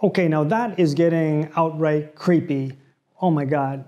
Okay, now that is getting outright creepy. Oh my God.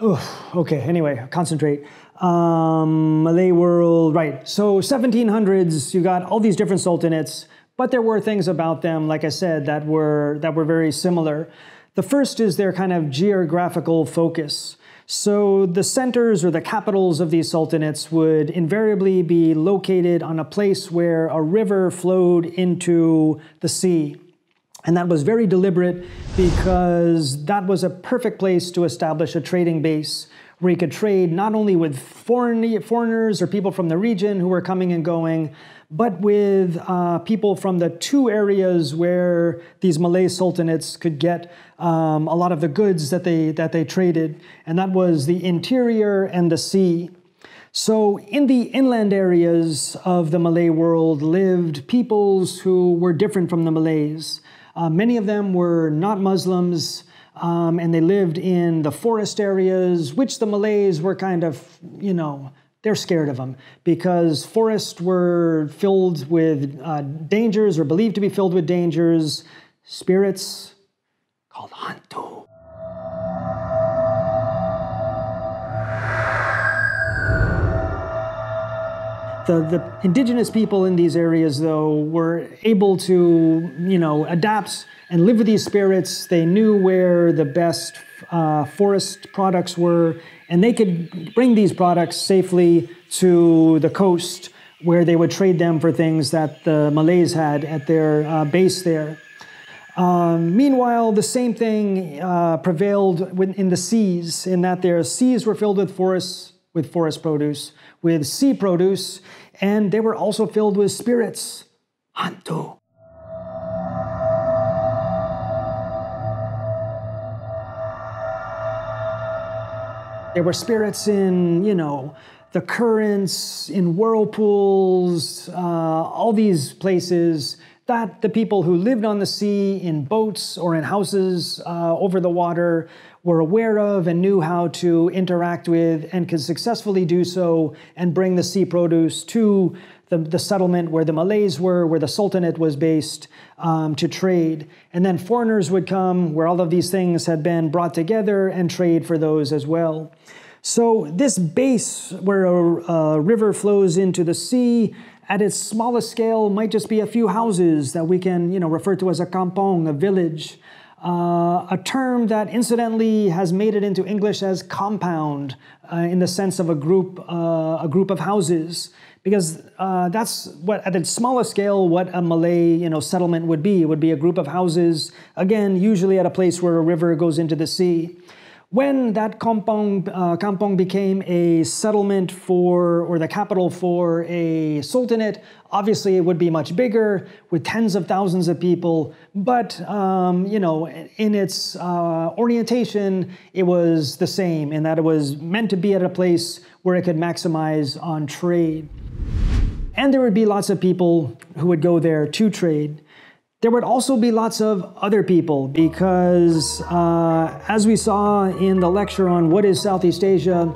Okay, anyway, concentrate. Malay world, right. So 1700s, you got all these different sultanates, but there were things about them, like I said, that were very similar. The first is their kind of geographical focus. So the centers or the capitals of these sultanates would invariably be located on a place where a river flowed into the sea. And that was very deliberate because that was a perfect place to establish a trading base where you could trade not only with foreigners or people from the region who were coming and going, but with people from the two areas where these Malay sultanates could get a lot of the goods that they traded, and that was the interior and the sea. So in the inland areas of the Malay world lived peoples who were different from the Malays. Many of them were not Muslims, and they lived in the forest areas, which the Malays were kind of, they're scared of them because forests were filled with dangers or believed to be filled with dangers, spirits called Hantu. The indigenous people in these areas, though, were able to, adapt and live with these spirits. They knew where the best forest products were, and they could bring these products safely to the coast where they would trade them for things that the Malays had at their base there. Meanwhile, the same thing prevailed in the seas, in that their seas were filled with forest produce, with sea produce, and they were also filled with spirits, Hantu. There were spirits in, the currents, in whirlpools, all these places that the people who lived on the sea in boats or in houses over the water were aware of and knew how to interact with and could successfully do so and bring the sea produce to the settlement where the Malays were, where the Sultanate was based, to trade. And then foreigners would come where all of these things had been brought together and trade for those as well. So this base where a river flows into the sea, at its smallest scale, might just be a few houses that we can, refer to as a kampong, a village. A term that incidentally has made it into English as compound, in the sense of a group of houses, because that's what, at its smallest scale, what a Malay settlement would be. It would be a group of houses, again, usually at a place where a river goes into the sea. When that Kampong became a settlement or the capital for a sultanate, obviously it would be much bigger with tens of thousands of people. But, in its orientation, it was the same in that it was meant to be at a place where it could maximize on trade. And there would be lots of people who would go there to trade. There would also be lots of other people because, as we saw in the lecture on what is Southeast Asia,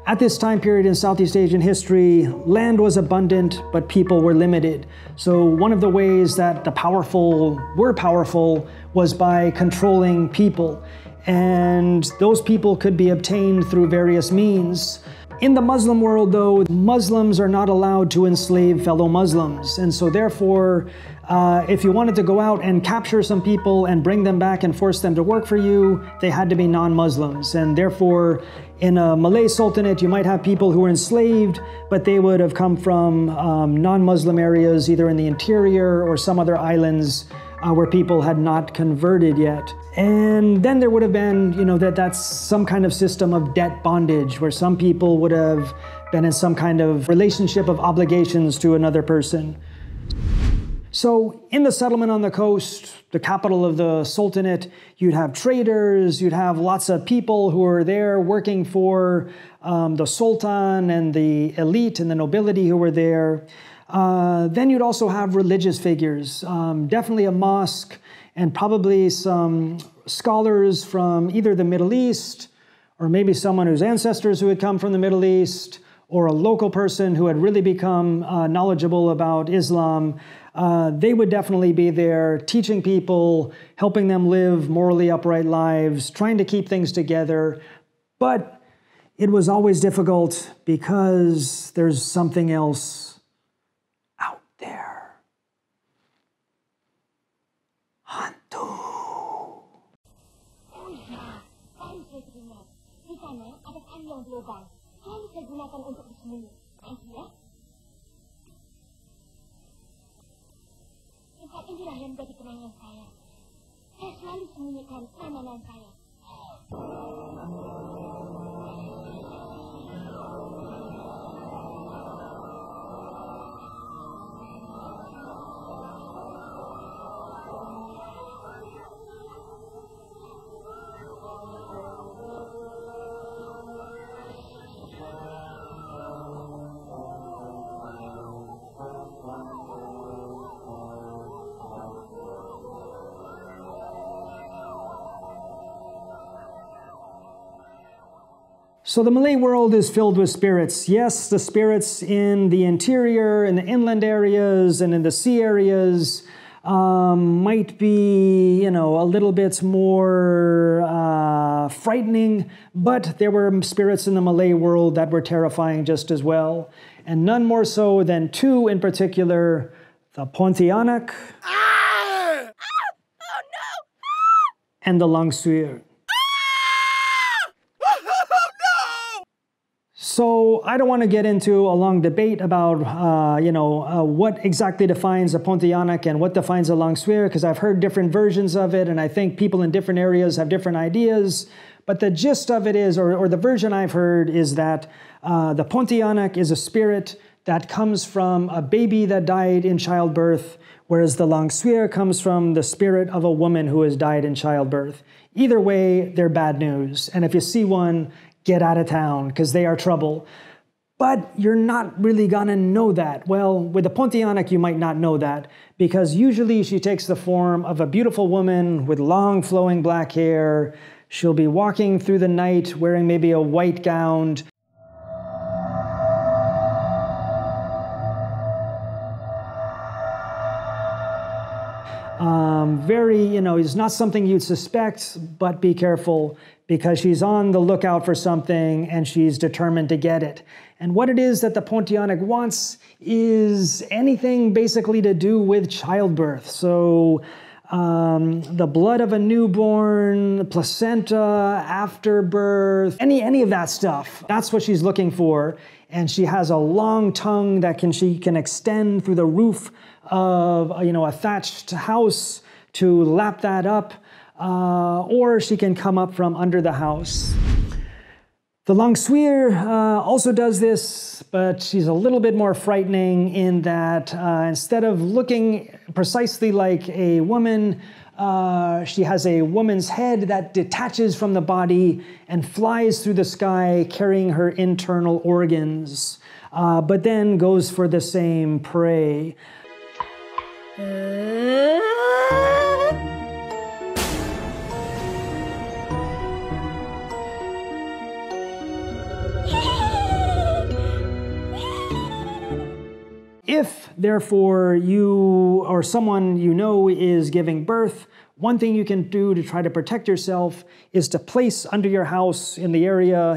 at this time period in Southeast Asian history, land was abundant, but people were limited. So one of the ways that the powerful were powerful was by controlling people. And those people could be obtained through various means. In the Muslim world, though, Muslims are not allowed to enslave fellow Muslims. And so therefore, if you wanted to go out and capture some people and bring them back and force them to work for you, they had to be non-Muslims. And therefore, in a Malay Sultanate, you might have people who were enslaved, but they would have come from non-Muslim areas, either in the interior or some other islands where people had not converted yet. And then there would have been, that's some kind of system of debt bondage, where some people would have been in some kind of relationship of obligations to another person. So in the settlement on the coast, the capital of the Sultanate, you'd have traders, you'd have lots of people who were there working for the Sultan and the elite and the nobility who were there. Then you'd also have religious figures, definitely a mosque, and probably some scholars from either the Middle East, or maybe someone whose ancestors who had come from the Middle East, or a local person who had really become knowledgeable about Islam. they would definitely be there teaching people, helping them live morally upright lives, trying to keep things together. But it was always difficult because there's something else out there. Hantu. Di sana ada kain yang berlubang. Kain saya gunakan untuk bersembunyi. Ya. Tempat inilah yang menjadi kenangan saya. Saya selalu sembunyikan kelemahan saya. So the Malay world is filled with spirits. Yes, the spirits in the interior, in the inland areas, and in the sea areas might be, a little bit more frightening, but there were spirits in the Malay world that were terrifying just as well. And none more so than two in particular, the Pontianak and the Sweer. So I don't want to get into a long debate about, what exactly defines a Pontianak and what defines a Sweer, because I've heard different versions of it, and I think people in different areas have different ideas. But the gist of it is, or the version I've heard, is that the Pontianak is a spirit that comes from a baby that died in childbirth, whereas the Sweer comes from the spirit of a woman who has died in childbirth. Either way, they're bad news. And if you see one, get out of town, because they are trouble. But you're not really gonna know that. Well, with the Pontianak, you might not know that, because usually she takes the form of a beautiful woman with long flowing black hair. She'll be walking through the night wearing maybe a white gown. It's not something you'd suspect, but be careful, because she's on the lookout for something and she's determined to get it. And what it is that the Pontianak wants is anything basically to do with childbirth. So the blood of a newborn, placenta, afterbirth, any of that stuff. That's what she's looking for. And she has a long tongue that she can extend through the roof of a thatched house to lap that up, or she can come up from under the house. The Sweer also does this, but she's a little bit more frightening in that instead of looking precisely like a woman, she has a woman's head that detaches from the body and flies through the sky carrying her internal organs, but then goes for the same prey. If, therefore, you or someone you know is giving birth, one thing you can do to try to protect yourself is to place under your house in the area,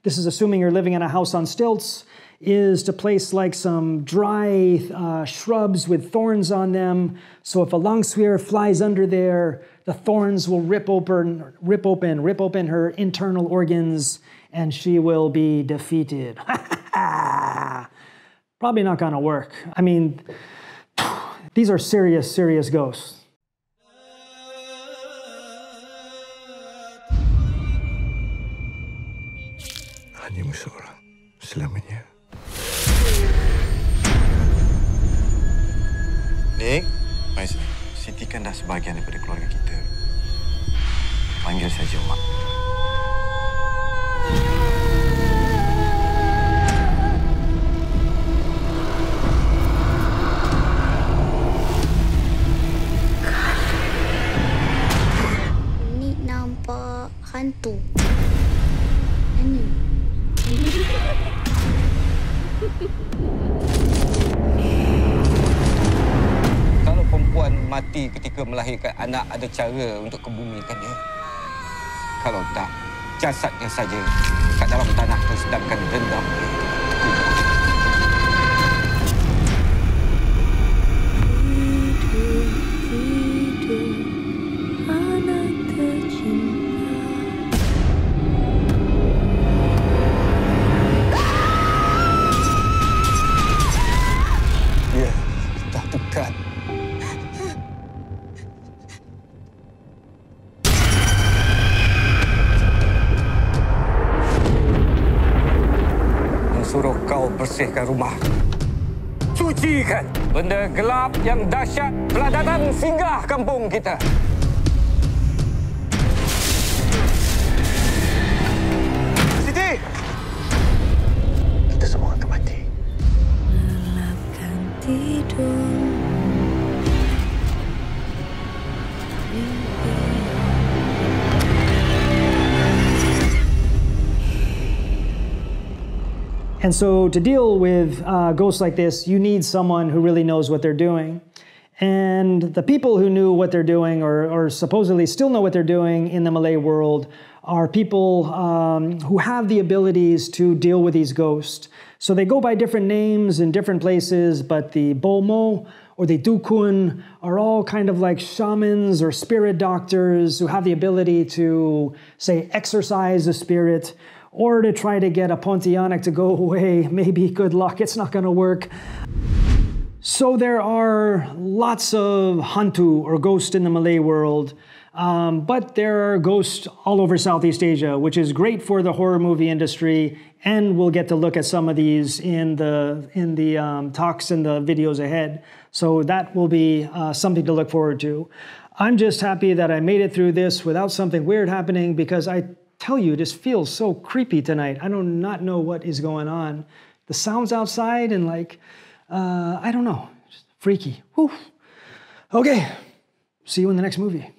this is assuming you're living in a house on stilts, is to place like some dry shrubs with thorns on them. So if a Sweer flies under there, the thorns will rip open her internal organs, and she will be defeated. Probably not gonna work. I mean, these are serious, serious ghosts. Hanyamu seorang selamanya. Nick, mari sini. Siti kan dah sebahagian daripada keluarga kita. Panggil saja Mak. Ini nampak hantu. Ini. mati ketika melahirkan anak ada cara untuk kebumikannya. Kalau tak, jasadnya saja kat dalam tanah tu sedangkan dendam. Ya, dah dekat. Suruh kau bersihkan rumah. Sucikan benda gelap yang dahsyat telah datang singgah kampung kita. Siti! Kita semua akan mati. Lelapkan tidur. And so to deal with ghosts like this, you need someone who really knows what they're doing. And the people who knew what they're doing, or supposedly still know what they're doing in the Malay world, are people who have the abilities to deal with these ghosts. So they go by different names in different places, but the Bomo or the Dukun are all kind of like shamans or spirit doctors who have the ability to, say, exorcise a spirit, or to try to get a Pontianak to go away. Maybe, good luck, it's not gonna work. So there are lots of Hantu, or ghosts, in the Malay world, but there are ghosts all over Southeast Asia, which is great for the horror movie industry, and we'll get to look at some of these in the talks and the videos ahead. So that will be something to look forward to. I'm just happy that I made it through this without something weird happening, because I tell you, this feels so creepy tonight. I do not know what is going on. The sounds outside and like, I don't know, just freaky. Whew. Okay, see you in the next movie.